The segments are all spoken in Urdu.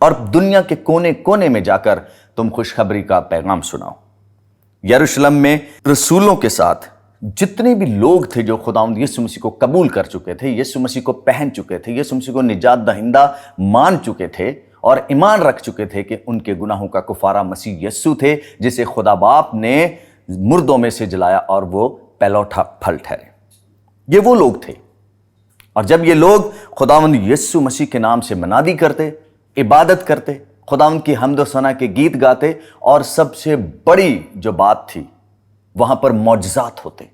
اور دنیا کے کونے کونے میں جا کر تم خوشخبری کا پیغام سناؤ۔ یروشلم میں رسولوں کے ساتھ جتنے بھی لوگ تھے جو خداوند یسوع مسیح کو قبول کر چکے تھے، یسوع مسیح کو پہن چکے تھے، یسوع مسیح کو نجات دہندہ مان چکے تھے اور ایمان رکھ چکے تھے کہ ان کے گناہوں کا کفارہ مسیح یسوع تھے، جسے خدا باپ نے مردوں میں سے جلایا اور وہ پہلوٹا پھل ٹھہرے۔ یہ وہ لوگ تھے، اور جب یہ لوگ خداوند یسوع مسیح کے نام سے منادی کرتے، عبادت کرتے، خداوند کی حمد و ثنا کے گیت گاتے، اور سب سے بڑی جو بات تھی وہاں پر معجزات ہوتے،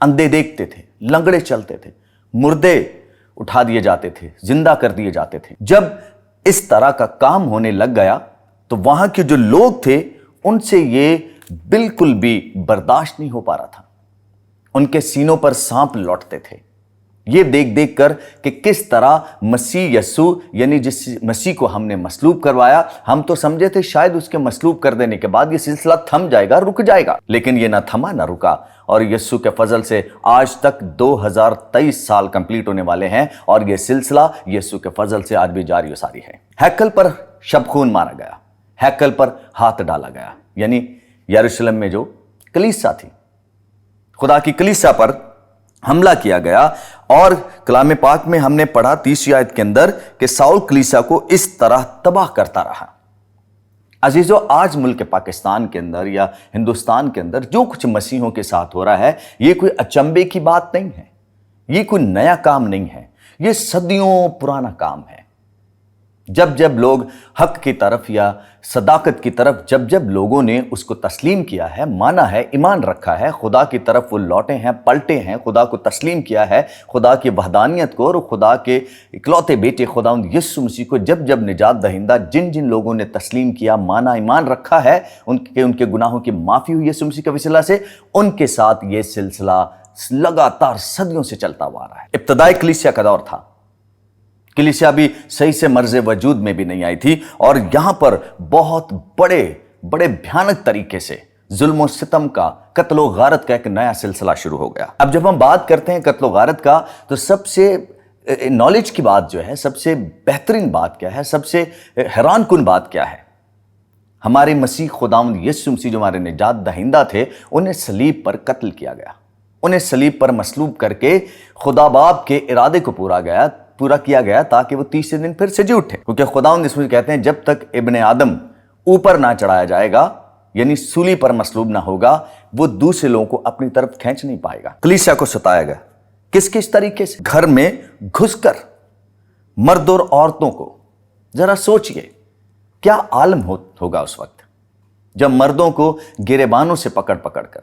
اندھے دیکھتے تھے، لنگڑے چلتے تھے، مردے اٹھا دیے جاتے تھے، زندہ کر دیے جاتے تھے۔ جب اس طرح کا کام ہونے لگ گیا تو وہاں کے جو لوگ تھے ان سے یہ بالکل بھی برداشت نہیں ہو پا رہا تھا۔ ان کے سینوں پر سانپ لوٹتے تھے، یہ دیکھ دیکھ کر کہ کس طرح مسیح یسوع، یعنی جس مسیح کو ہم نے مصلوب کروایا، ہم تو سمجھے تھے شاید اس کے مصلوب کر دینے کے بعد یہ سلسلہ تھم جائے گا، رک جائے گا، لیکن یہ نہ تھما نہ رکا، اور یسوع کے فضل سے آج تک 2023 سال کمپلیٹ ہونے والے ہیں، اور یہ سلسلہ یسوع کے فضل سے آج بھی جاری و ساری ہے۔ ہیکل پر شب خون مارا گیا، ہیکل پر ہاتھ ڈالا گیا، یعنی یروشلم میں جو کلیسا تھی، خدا کی کلیسا پر حملہ کیا گیا، اور کلام پاک میں ہم نے پڑھا 30 آیت کے اندر کہ ساؤل کلیسا کو اس طرح تباہ کرتا رہا۔ عزیزو، آج ملک پاکستان کے اندر یا ہندوستان کے اندر جو کچھ مسیحوں کے ساتھ ہو رہا ہے، یہ کوئی اچنبے کی بات نہیں ہے، یہ کوئی نیا کام نہیں ہے، یہ صدیوں پرانا کام ہے۔ جب جب لوگ حق کی طرف یا صداقت کی طرف جب لوگوں نے اس کو تسلیم کیا ہے، مانا ہے، ایمان رکھا ہے، خدا کی طرف وہ لوٹے ہیں، پلٹے ہیں، خدا کو تسلیم کیا ہے، خدا کی وحدانیت کو اور خدا کے اکلوتے بیٹے خداوند یسوع مسیح کو جب نجات دہندہ جن لوگوں نے تسلیم کیا، مانا، ایمان رکھا ہے، ان کے گناہوں کی معافی ہوئی یسوع مسیح کے وسیلہ سے، ان کے ساتھ یہ سلسلہ لگاتار صدیوں سے چلتا ہوا رہا ہے۔ ابتدائی کلیسیا کا دور تھا، کلیسیا بھی صحیح سے مرز وجود میں بھی نہیں آئی تھی، اور یہاں پر بہت بڑے بھیانک طریقے سے ظلم و ستم کا، قتل و غارت کا ایک نیا سلسلہ شروع ہو گیا۔ اب جب ہم بات کرتے ہیں قتل و غارت کا، تو سب سے نالج کی بات جو ہے، سب سے بہترین بات کیا ہے، سب سے حیران کن بات کیا ہے؟ ہمارے مسیح خداوند یسوع مسیح جو ہمارے نجات دہندہ تھے، انہیں صلیب پر قتل کیا گیا، انہیں صلیب پر مصلوب کر کے خدا باپ کے ارادے کو پورا کیا گیا تاکہ وہ تیسرے دن پھر سے جی اٹھے، کیونکہ خداوند یسوع کہتے ہیں جب تک ابن آدم اوپر نہ چڑھایا جائے گا، یعنی سولی پر مصلوب نہ ہوگا، وہ دوسرے لوگوں کو اپنی طرف کھینچ نہیں پائے گا۔ کلیسیا کو ستایا گیا کس طریقے سے؟ گھر میں گھس کر مرد اور عورتوں کو، ذرا سوچئے کیا عالم ہوگا اس وقت جب مردوں کو گریبانوں سے پکڑ کر،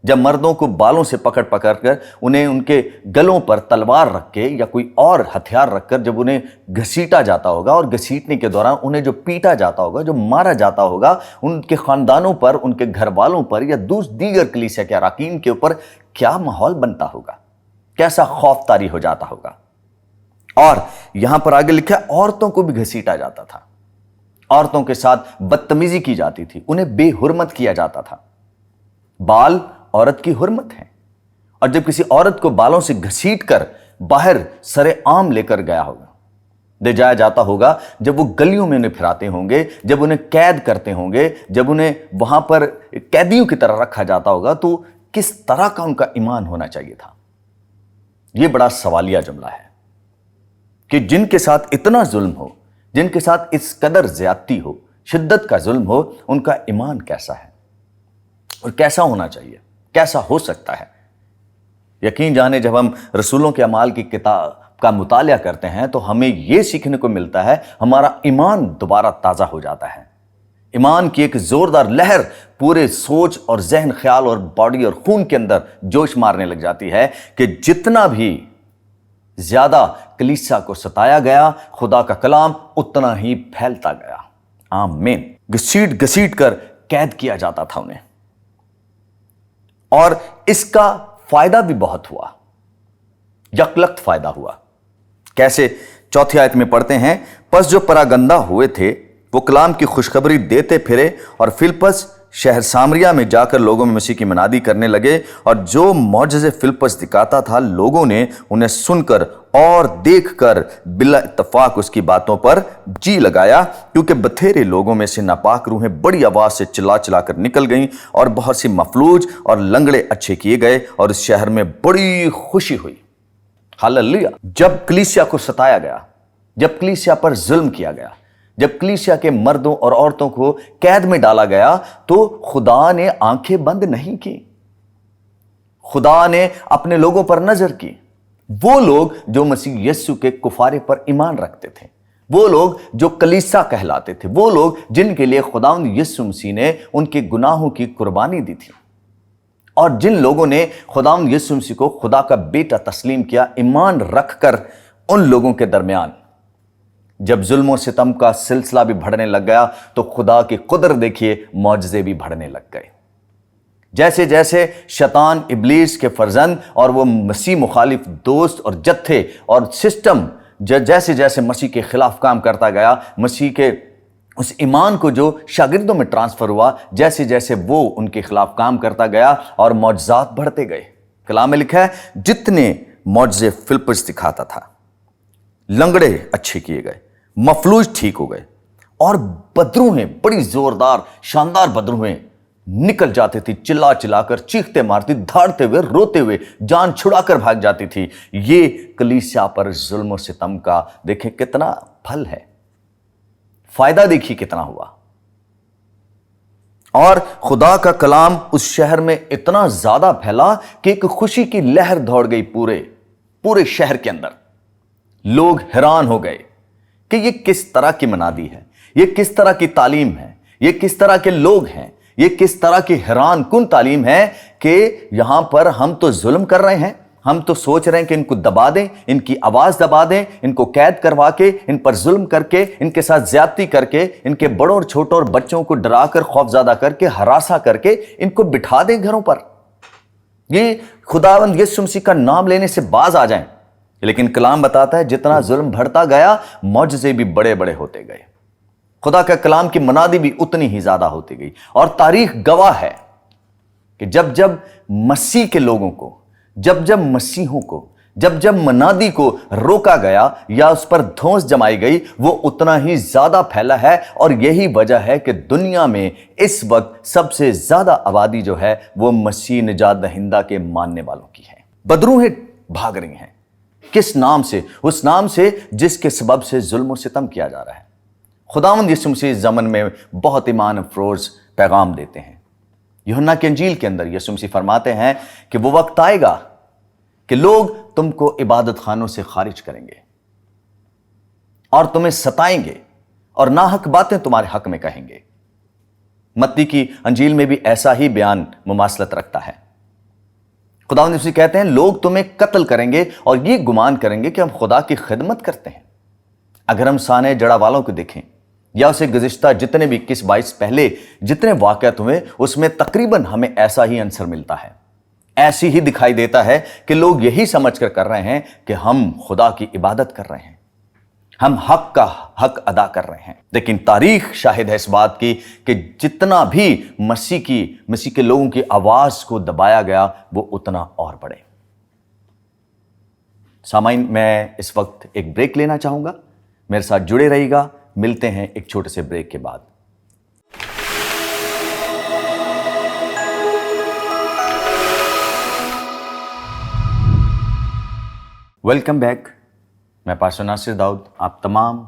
جب مردوں کو بالوں سے پکڑ کر انہیں ان کے گلوں پر تلوار رکھ کے یا کوئی اور ہتھیار رکھ کر جب انہیں گھسیٹا جاتا ہوگا، اور گھسیٹنے کے دوران انہیں جو پیٹا جاتا ہوگا، جو مارا جاتا ہوگا، ان کے خاندانوں پر، ان کے گھر والوں پر یا دیگر کلیسیا کے اراکین کے اوپر کیا ماحول بنتا ہوگا، کیسا خوف طاری ہو جاتا ہوگا۔ اور یہاں پر آگے لکھا ہے عورتوں کو بھی گھسیٹا جاتا تھا، عورتوں کے ساتھ بدتمیزی کی جاتی تھی، انہیں بے حرمت کیا جاتا تھا۔ بال عورت کی حرمت ہے، اور جب کسی عورت کو بالوں سے گھسیٹ کر باہر سر عام لے کر لے جایا جاتا ہوگا، جب وہ گلیوں میں انہیں پھراتے ہوں گے، جب انہیں قید کرتے ہوں گے، جب انہیں وہاں پر قیدیوں کی طرح رکھا جاتا ہوگا، تو کس طرح کا ان کا ایمان ہونا چاہیے تھا؟ یہ بڑا سوالیہ جملہ ہے کہ جن کے ساتھ اتنا ظلم ہو، جن کے ساتھ اس قدر زیادتی ہو، شدت کا ظلم ہو، ان کا ایمان کیسا ہے اور کیسا ہونا چاہیے، کیسا ہو سکتا ہے؟ یقین جانے جب ہم رسولوں کے اعمال کی کتاب کا مطالعہ کرتے ہیں تو ہمیں یہ سیکھنے کو ملتا ہے، ہمارا ایمان دوبارہ تازہ ہو جاتا ہے، ایمان کی ایک زوردار لہر پورے سوچ اور ذہن، خیال اور باڈی اور خون کے اندر جوش مارنے لگ جاتی ہے کہ جتنا بھی زیادہ کلیسا کو ستایا گیا، خدا کا کلام اتنا ہی پھیلتا گیا۔ آمین۔ گھسیٹ کر قید کیا جاتا تھا انہیں، اور اس کا فائدہ بھی بہت ہوا، یکلخت فائدہ ہوا۔ کیسے؟ 4 آیت میں پڑھتے ہیں، پس جو پراگندہ ہوئے تھے وہ کلام کی خوشخبری دیتے پھرے، اور فلپس شہر سامریہ میں جا کر لوگوں میں مسیح کی منادی کرنے لگے، اور جو معجزے فلپس دکھاتا تھا لوگوں نے انہیں سن کر اور دیکھ کر بلا اتفاق اس کی باتوں پر جی لگایا، کیونکہ بتھیرے لوگوں میں سے ناپاک روحیں بڑی آواز سے چلا چلا کر نکل گئیں، اور بہت سی مفلوج اور لنگڑے اچھے کیے گئے، اور اس شہر میں بڑی خوشی ہوئی۔ ہاللیلویہ۔ جب کلیسیا کو ستایا گیا، جب کلیسیا پر ظلم کیا گیا، جب کلیسیا کے مردوں اور عورتوں کو قید میں ڈالا گیا، تو خدا نے آنکھیں بند نہیں کی، خدا نے اپنے لوگوں پر نظر کی۔ وہ لوگ جو مسیح یسوع کے کفارے پر ایمان رکھتے تھے، وہ لوگ جو کلیسا کہلاتے تھے، وہ لوگ جن کے لیے خداوند یسوع مسیح نے ان کے گناہوں کی قربانی دی تھی، اور جن لوگوں نے خداوند یسوع مسیح کو خدا کا بیٹا تسلیم کیا، ایمان رکھ کر، ان لوگوں کے درمیان جب ظلم و ستم کا سلسلہ بھی بڑھنے لگ گیا تو خدا کی قدرت دیکھیے، معجزے بھی بڑھنے لگ گئے۔ جیسے جیسے شیطان ابلیس کے فرزند اور وہ مسیح مخالف دوست اور جتھے اور سسٹم جیسے جیسے مسیح کے خلاف کام کرتا گیا، مسیح کے اس ایمان کو جو شاگردوں میں ٹرانسفر ہوا، جیسے جیسے وہ ان کے خلاف کام کرتا گیا اور معجزات بڑھتے گئے۔ کلام میں لکھا ہے جتنے معجزے فلپس دکھاتا تھا، لنگڑے اچھے کیے گئے، مفلوج ٹھیک ہو گئے، اور بدروہیں، بڑی زوردار شاندار بدروہیں نکل جاتی تھی، چلا چلا کر، چیختے مارتی، دھاڑتے ہوئے، روتے ہوئے، جان چھڑا کر بھاگ جاتی تھی۔ یہ کلیسیا پر ظلم و ستم کا دیکھیں کتنا پھل ہے، فائدہ دیکھیے کتنا ہوا۔ اور خدا کا کلام اس شہر میں اتنا زیادہ پھیلا کہ ایک خوشی کی لہر دوڑ گئی پورے شہر کے اندر۔ لوگ حیران ہو گئے کہ یہ کس طرح کی منادی ہے، یہ کس طرح کی تعلیم ہے، یہ کس طرح کے لوگ ہیں، یہ کس طرح کی حیران کن تعلیم ہے کہ یہاں پر ہم تو ظلم کر رہے ہیں، ہم تو سوچ رہے ہیں کہ ان کو دبا دیں، ان کی آواز دبا دیں، ان کو قید کروا کے، ان پر ظلم کر کے، ان کے ساتھ زیادتی کر کے، ان کے بڑوں اور چھوٹوں اور بچوں کو ڈرا کر، خوف زدہ کر کے، ہراساں کر کے ان کو بٹھا دیں گھروں پر، یہ خداوند یسوع مسیح کا نام لینے سے باز آ جائیں۔ لیکن کلام بتاتا ہے جتنا ظلم بڑھتا گیا، معجزے بھی بڑے بڑے ہوتے گئے، خدا کا کلام کی منادی بھی اتنی ہی زیادہ ہوتی گئی۔ اور تاریخ گواہ ہے کہ جب جب مسیح کے لوگوں کو، جب جب مسیحوں کو، جب جب منادی کو روکا گیا یا اس پر دھونس جمائی گئی، وہ اتنا ہی زیادہ پھیلا ہے۔ اور یہی وجہ ہے کہ دنیا میں اس وقت سب سے زیادہ آبادی جو ہے وہ مسیح نجات دہندہ کے ماننے والوں کی ہے۔ بدروہیں بھاگ رہی ہیں، کس نام سے؟ اس نام سے جس کے سبب سے ظلم و ستم کیا جا رہا ہے۔ خداوند یسوع مسیح اس زمن میں بہت ایمان افروز پیغام دیتے ہیں۔ یوحنا کی انجیل کے اندر یسوع مسیح فرماتے ہیں کہ وہ وقت آئے گا کہ لوگ تم کو عبادت خانوں سے خارج کریں گے اور تمہیں ستائیں گے اور ناحق باتیں تمہارے حق میں کہیں گے۔ متی کی انجیل میں بھی ایسا ہی بیان مماثلت رکھتا ہے۔ خداوند یسوع کہتے ہیں لوگ تمہیں قتل کریں گے اور یہ گمان کریں گے کہ ہم خدا کی خدمت کرتے ہیں۔ اگر ہم سانحہ جڑا والوں کو دیکھیں یا اسے گزشتہ جتنے بھی 21-22 پہلے جتنے واقعات ہوئے، اس میں تقریباً ہمیں ایسا ہی عنصر ملتا ہے، ایسی ہی دکھائی دیتا ہے کہ لوگ یہی سمجھ کر رہے ہیں کہ ہم خدا کی عبادت کر رہے ہیں، ہم حق کا حق ادا کر رہے ہیں۔ لیکن تاریخ شاہد ہے اس بات کی کہ جتنا بھی مسیح کے لوگوں کی آواز کو دبایا گیا، وہ اتنا اور بڑھے۔ سامعین، میں اس وقت ایک بریک لینا چاہوں گا، میرے ساتھ جڑے رہیے گا۔ ملتے ہیں ایک چھوٹے سے بریک کے بعد۔ ویلکم بیک، میں پاسٹر ناصر داؤد آپ تمام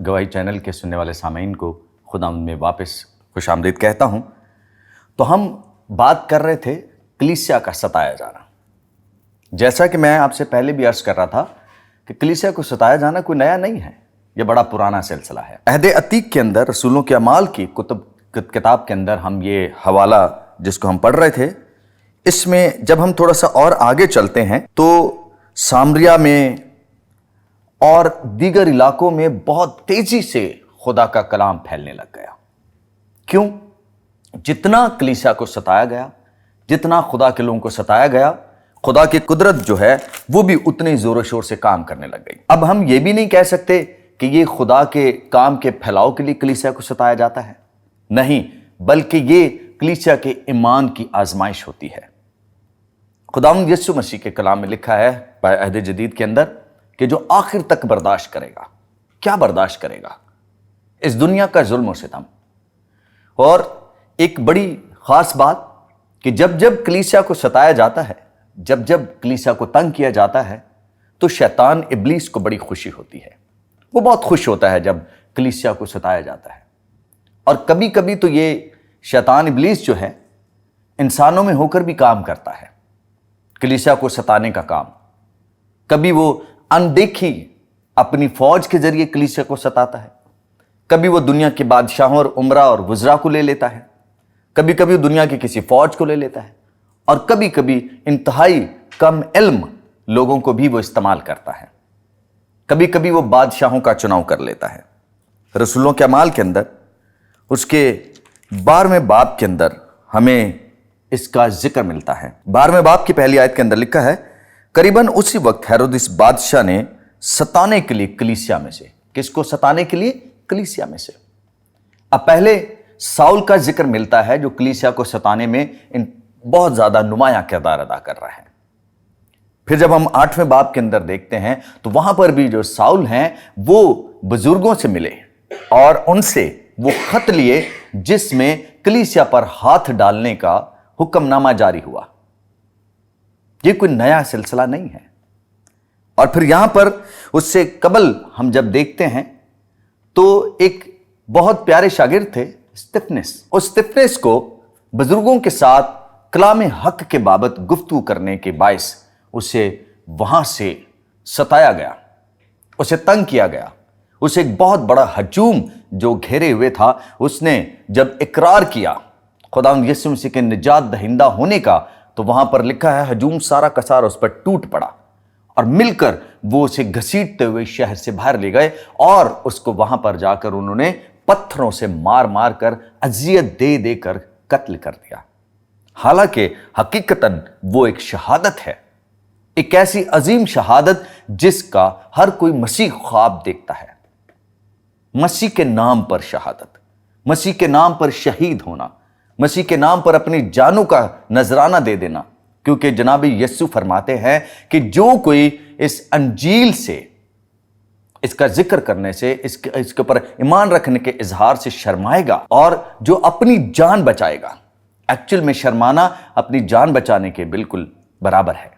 گواہی چینل کے سننے والے سامعین کو خداوند میں واپس خوش آمدید کہتا ہوں۔ تو ہم بات کر رہے تھے کلیسیا کا ستایا جانا۔ جیسا کہ میں آپ سے پہلے بھی عرض کر رہا تھا کہ کلیسیا کو ستایا جانا کوئی نیا نہیں ہے، یہ بڑا پرانا سلسلہ ہے۔ عہد عتیق کے اندر رسولوں کے اعمال کی کتاب کے اندر ہم یہ حوالہ جس کو ہم پڑھ رہے تھے، اس میں جب ہم تھوڑا سا اور آگے چلتے ہیں تو سامریہ میں اور دیگر علاقوں میں بہت تیزی سے خدا کا کلام پھیلنے لگ گیا۔ کیوں؟ جتنا کلیسیا کو ستایا گیا، جتنا خدا کے لوگوں کو ستایا گیا، خدا کی قدرت جو ہے وہ بھی اتنے زور و شور سے کام کرنے لگ گئی۔ اب ہم یہ بھی نہیں کہہ سکتے کہ یہ خدا کے کام کے پھیلاؤ کے لیے کلیسیا کو ستایا جاتا ہے، نہیں، بلکہ یہ کلیسیا کے ایمان کی آزمائش ہوتی ہے۔ خداوند یسوع مسیح کے کلام میں لکھا ہے عہد جدید کے اندر کہ جو آخر تک برداشت کرے گا، کیا برداشت کرے گا؟ اس دنیا کا ظلم و ستم۔ اور ایک بڑی خاص بات کہ جب جب کلیسیا کو ستایا جاتا ہے، جب جب کلیسیا کو تنگ کیا جاتا ہے، تو شیطان ابلیس کو بڑی خوشی ہوتی ہے۔ وہ بہت خوش ہوتا ہے جب کلیسیا کو ستایا جاتا ہے۔ اور کبھی کبھی تو یہ شیطان ابلیس جو ہے انسانوں میں ہو کر بھی کام کرتا ہے، کلیسیا کو ستانے کا کام۔ کبھی وہ اندیکھی اپنی فوج کے ذریعے کلیسیا کو ستاتا ہے، کبھی وہ دنیا کے بادشاہوں اور عمرا اور وزراء کو لے لیتا ہے، کبھی کبھی وہ دنیا کی کسی فوج کو لے لیتا ہے، اور کبھی کبھی انتہائی کم علم لوگوں کو بھی وہ استعمال کرتا ہے۔ کبھی کبھی وہ بادشاہوں کا چناؤ کر لیتا ہے۔ رسولوں کے اعمال کے اندر اس کے 12ویں باب کے اندر ہمیں اس کا ذکر ملتا ہے۔ 12ویں باب کی پہلی آیت کے اندر لکھا ہے، قریباً اسی وقت ہیرودس بادشاہ نے ستانے کے لیے کلیسیا میں سے، کس کو ستانے کے لیے؟ کلیسیا میں سے۔ اب پہلے ساؤل کا ذکر ملتا ہے جو کلیسیا کو ستانے میں بہت زیادہ نمایاں کردار ادا کر رہا ہے۔ پھر جب ہم 8ویں باب کے اندر دیکھتے ہیں تو وہاں پر بھی جو ساؤل ہیں وہ بزرگوں سے ملے اور ان سے وہ خط لیے جس میں کلیسیا پر ہاتھ ڈالنے کا حکم نامہ جاری ہوا۔ یہ کوئی نیا سلسلہ نہیں ہے۔ اور پھر یہاں پر اس سے قبل ہم جب دیکھتے ہیں تو ایک بہت پیارے شاگرد تھے استفنس۔ اس استفنس کو بزرگوں کے ساتھ کلام حق کے بابت گفتگو کرنے کے باعث اسے وہاں سے ستایا گیا، اسے تنگ کیا گیا، اسے ایک بہت بڑا ہجوم جو گھیرے ہوئے تھا، اس نے جب اقرار کیا خداوند یسوع مسیح کے نجات دہندہ ہونے کا، تو وہاں پر لکھا ہے ہجوم سارا کا سارا اس پر ٹوٹ پڑا اور مل کر وہ اسے گھسیٹتے ہوئے شہر سے باہر لے گئے اور اس کو وہاں پر جا کر انہوں نے پتھروں سے مار مار کر اذیت دے دے کر قتل کر دیا۔ حالانکہ حقیقتاً وہ ایک شہادت ہے، ایک ایسی عظیم شہادت جس کا ہر کوئی مسیح خواب دیکھتا ہے۔ مسیح کے نام پر شہادت، مسیح کے نام پر شہید ہونا، مسیح کے نام پر اپنی جانوں کا نذرانہ دے دینا، کیونکہ جناب یسوع فرماتے ہیں کہ جو کوئی اس انجیل سے، اس کا ذکر کرنے سے، اس کے اوپر ایمان رکھنے کے اظہار سے شرمائے گا اور جو اپنی جان بچائے گا، ایکچوئل میں شرمانا اپنی جان بچانے کے بالکل برابر ہے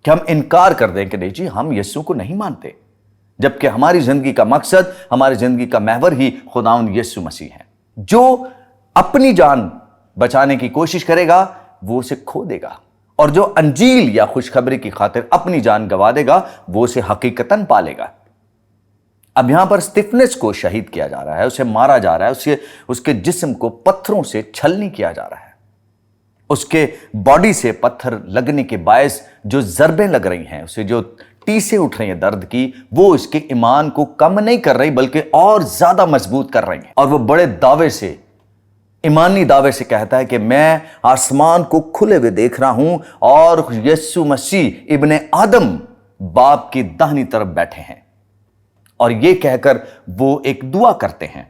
کہ ہم انکار کر دیں کہ نہیں جی ہم یسوع کو نہیں مانتے، جبکہ ہماری زندگی کا مقصد، ہماری زندگی کا محور ہی خداوند یسوع مسیح ہے۔ جو اپنی جان بچانے کی کوشش کرے گا وہ اسے کھو دے گا، اور جو انجیل یا خوشخبری کی خاطر اپنی جان گوا دے گا وہ اسے حقیقتاً پالے گا۔ اب یہاں پر استفنس کو شہید کیا جا رہا ہے، اسے مارا جا رہا ہے، اس کے جسم کو پتھروں سے چھلنی کیا جا رہا ہے، اس کے باڈی سے پتھر لگنے کے باعث جو ضربیں لگ رہی ہیں، اسے جو ٹیسیں اٹھ رہی ہیں درد کی، وہ اس کے ایمان کو کم نہیں کر رہی بلکہ اور زیادہ مضبوط کر رہی ہیں۔ اور وہ بڑے دعوے سے، ایمانی دعوے سے کہتا ہے کہ میں آسمان کو کھلے ہوئے دیکھ رہا ہوں اور یسوع مسیح ابن آدم باپ کی داہنی طرف بیٹھے ہیں، اور یہ کہہ کر وہ ایک دعا کرتے ہیں۔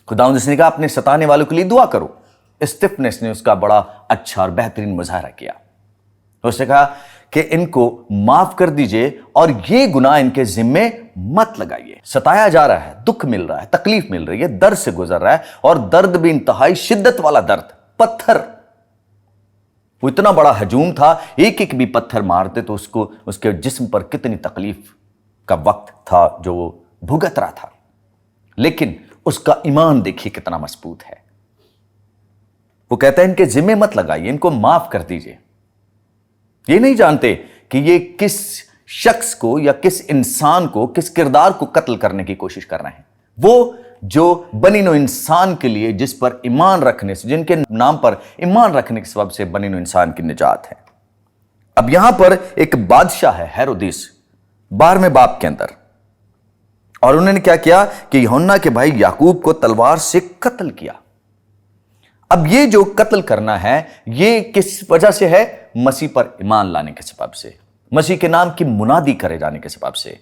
خداوند نے کہا اپنے ستانے والوں کے لیے دعا کرو۔ استفنس نے اس کا بڑا اچھا اور بہترین مظاہرہ کیا۔ اس نے کہا کہ ان کو معاف کر دیجئے اور یہ گناہ ان کے ذمے مت لگائیے۔ ستایا جا رہا ہے، دکھ مل رہا ہے، تکلیف مل رہی ہے، درد سے گزر رہا ہے، اور درد بھی انتہائی شدت والا درد، پتھر۔ وہ اتنا بڑا ہجوم تھا، ایک ایک بھی پتھر مارتے تو اس کے جسم پر کتنی تکلیف کا وقت تھا جو وہ بھگت رہا تھا، لیکن اس کا ایمان دیکھیے کتنا مضبوط ہے۔ وہ کہتا ہے ان کے ذمے مت لگائیے، ان کو معاف کر دیجئے۔ یہ نہیں جانتے کہ یہ کس شخص کو یا کس انسان کو، کس کردار کو قتل کرنے کی کوشش کر رہے ہیں۔ وہ جو بنی نوع انسان کے لیے، جس پر ایمان رکھنے سے، جن کے نام پر ایمان رکھنے کے سبب سے بنی نوع انسان کی نجات ہے۔ اب یہاں پر ایک بادشاہ ہے ہیرودیس 12ویں باب کے اندر، اور انہوں نے کیا کیا کہ یوحنا کے بھائی یعقوب کو تلوار سے قتل کیا۔ اب یہ جو قتل کرنا ہے یہ کس وجہ سے ہے؟ مسیح پر ایمان لانے کے سبب سے، مسیح کے نام کی منادی کرے جانے کے سبب سے،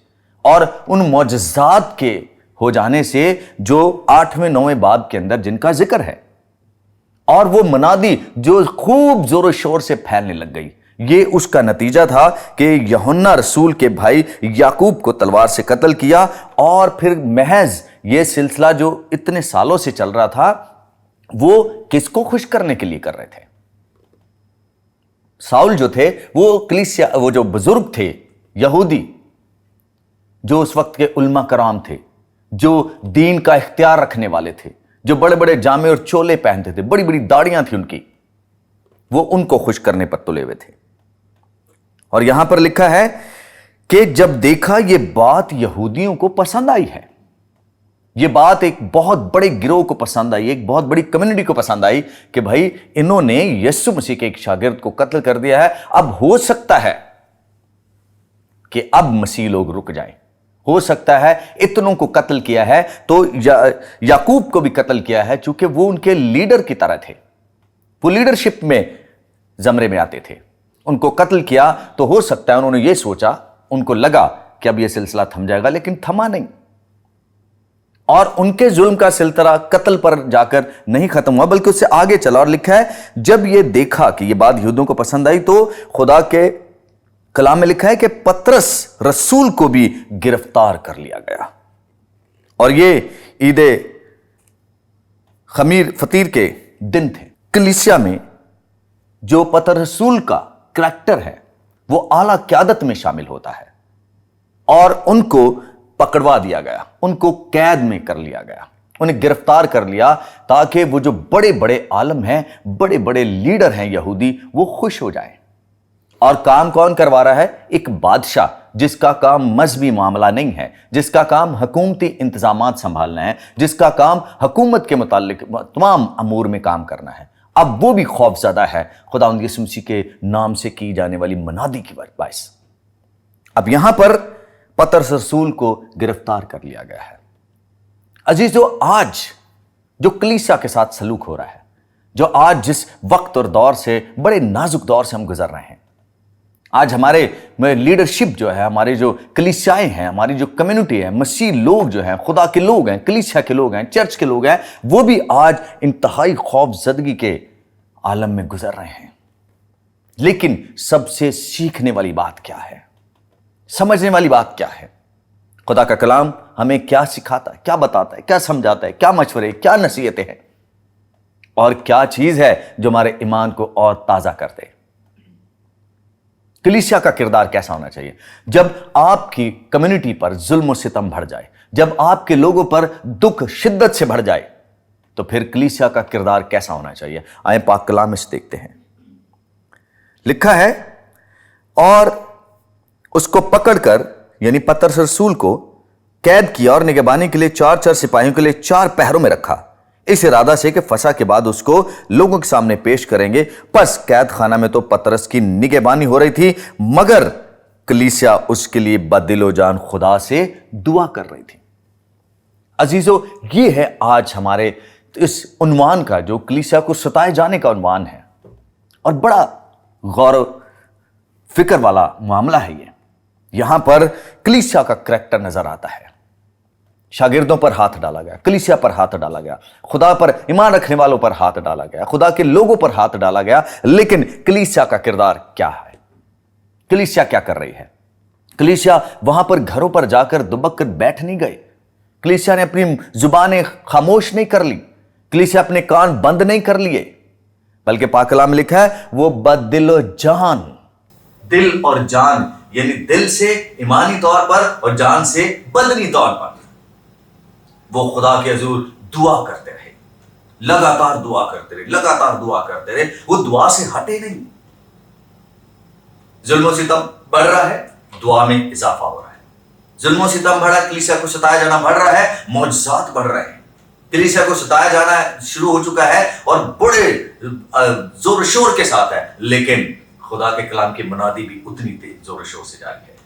اور ان معجزات کے ہو جانے سے جو 8ویں 9ویں باب کے اندر جن کا ذکر ہے۔ اور وہ منادی جو خوب زور و شور سے پھیلنے لگ گئی، یہ اس کا نتیجہ تھا کہ یوحنا رسول کے بھائی یعقوب کو تلوار سے قتل کیا، اور پھر محض یہ سلسلہ جو اتنے سالوں سے چل رہا تھا وہ کس کو خوش کرنے کے لیے کر رہے تھے؟ ساؤل جو تھے وہ کلیسیا، وہ جو بزرگ تھے یہودی، جو اس وقت کے علماء کرام تھے، جو دین کا اختیار رکھنے والے تھے، جو بڑے بڑے جامے اور چولے پہنتے تھے، بڑی بڑی داڑیاں تھیں ان کی، وہ ان کو خوش کرنے پر تلے ہوئے تھے۔ اور یہاں پر لکھا ہے کہ جب دیکھا یہ بات یہودیوں کو پسند آئی ہے، یہ بات ایک بہت بڑے گروہ کو پسند آئی، ایک بہت بڑی کمیونٹی کو پسند آئی کہ بھائی انہوں نے یسوع مسیح کے ایک شاگرد کو قتل کر دیا ہے، اب ہو سکتا ہے کہ اب مسیح لوگ رک جائیں، ہو سکتا ہے اتنوں کو قتل کیا ہے تو یعقوب کو بھی قتل کیا ہے، چونکہ وہ ان کے لیڈر کی طرح تھے، وہ لیڈرشپ میں زمرے میں آتے تھے، ان کو قتل کیا تو ہو سکتا ہے انہوں نے یہ سوچا، ان کو لگا کہ اب یہ سلسلہ تھم جائے گا، لیکن تھما نہیں، اور ان کے ظلم کا سلسلہ قتل پر جا کر نہیں ختم ہوا بلکہ اس سے آگے چلا، اور لکھا ہے جب یہ دیکھا کہ یہ بات یہودیوں کو پسند آئی تو خدا کے کلام میں لکھا ہے کہ پطرس رسول کو بھی گرفتار کر لیا گیا۔ اور یہ عید خمیر فطیر کے دن تھے۔ کلیسیا میں جو پطرس رسول کا کریکٹر ہے وہ اعلیٰ قیادت میں شامل ہوتا ہے، اور ان کو پکڑوا دیا گیا، ان کو قید میں کر لیا گیا، انہیں گرفتار کر لیا تاکہ وہ جو بڑے بڑے عالم ہیں، بڑے بڑے لیڈر ہیں یہودی، وہ خوش ہو جائیں۔ اور کام کون کروا رہا ہے؟ ایک بادشاہ جس کا کام مذہبی معاملہ نہیں ہے، جس کا کام حکومتی انتظامات سنبھالنا ہے، جس کا کام حکومت کے متعلق تمام امور میں کام کرنا ہے، اب وہ بھی خوف زدہ ہے خداوند یسوع مسیح کے نام سے کی جانے والی منادی کی باعث۔ اب یہاں پر پطرس رسول کو گرفتار کر لیا گیا ہے۔ عزیزو، آج جو کلیسیا کے ساتھ سلوک ہو رہا ہے، جو آج جس وقت اور دور سے، بڑے نازک دور سے ہم گزر رہے ہیں، آج ہمارے لیڈرشپ جو ہے، ہمارے جو کلیسیائیں ہیں، ہماری جو کمیونٹی ہے، مسیح لوگ جو ہیں، خدا کے لوگ ہیں، کلیسیا کے لوگ ہیں، چرچ کے لوگ ہیں، وہ بھی آج انتہائی خوف زدگی کے عالم میں گزر رہے ہیں۔ لیکن سب سے سیکھنے والی بات کیا ہے؟ سمجھنے والی بات کیا ہے؟ خدا کا کلام ہمیں کیا سکھاتا ہے، کیا بتاتا ہے، کیا سمجھاتا ہے، کیا مشورے، کیا نصیحتیں ہیں، اور کیا چیز ہے جو ہمارے ایمان کو اور تازہ کرتے ہیں؟ کلیسیا کا کردار کیسا ہونا چاہیے جب آپ کی کمیونٹی پر ظلم و ستم بڑھ جائے، جب آپ کے لوگوں پر دکھ شدت سے بڑھ جائے، تو پھر کلیسیا کا کردار کیسا ہونا چاہیے؟ آئیں پاک کلام سے دیکھتے ہیں۔ لکھا ہے اور اس کو پکڑ کر، یعنی پطرس رسول کو قید کیا اور نگہبانی کے لیے 4 سپاہیوں کے لیے 4 پہروں میں رکھا، اس ارادہ سے کہ فسح کے بعد اس کو لوگوں کے سامنے پیش کریں گے۔ پس قید خانہ میں تو پطرس کی نگہبانی ہو رہی تھی، مگر کلیسیا اس کے لیے بدل و جان خدا سے دعا کر رہی تھی۔ عزیزو، یہ ہے آج ہمارے اس عنوان کا، جو کلیسیا کو ستائے جانے کا عنوان ہے، اور بڑا غور و فکر والا معاملہ ہے یہ۔ یہاں پر کلیسیا کا کریکٹر نظر آتا ہے، شاگردوں پر ہاتھ ڈالا گیا، کلیسیا پر ہاتھ ڈالا گیا، خدا پر ایمان رکھنے والوں پر ہاتھ ڈالا گیا، خدا کے لوگوں پر ہاتھ ڈالا گیا، لیکن کلیسیا کا کردار کیا ہے؟ کلیسیا کیا کر رہی ہے؟ کلیسیا وہاں پر گھروں پر جا کر دبک کر بیٹھ نہیں گئے، کلیسیا نے اپنی زبانیں خاموش نہیں کر لی، کلیسیا اپنے کان بند نہیں کر لیے، بلکہ پاک کلام میں لکھا ہے وہ بدل و جان، دل اور جان، یعنی دل سے ایمانی طور پر اور جان سے بدنی طور پر وہ خدا کے حضور دعا کرتے رہے، لگاتار دعا کرتے رہے، لگاتار دعا کرتے رہے، وہ دعا سے ہٹے نہیں۔ ظلم و ستم بڑھ رہا ہے، دعا میں اضافہ ہو رہا ہے۔ ظلم و ستم بڑھا، کلیسیا کو ستایا جانا بڑھ رہا ہے، معجزات بڑھ رہے ہیں، کلیسیا کو ستایا جانا شروع ہو چکا ہے اور بڑے زور و شور کے ساتھ ہے، لیکن خدا کے کلام کی منادی بھی اتنی تیز زور و شور سے جاری ہے۔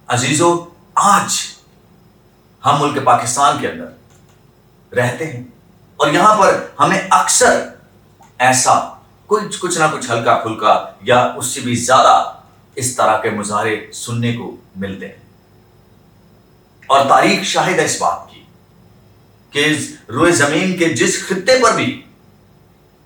عزیزو، آج ہم ملک پاکستان کے اندر رہتے ہیں، اور یہاں پر ہمیں اکثر ایسا کچھ نہ کچھ ہلکا پھلکا یا اس سے بھی زیادہ اس طرح کے مظاہرے سننے کو ملتے ہیں، اور تاریخ شاہد ہے اس بات کی کہ روئے زمین کے جس خطے پر بھی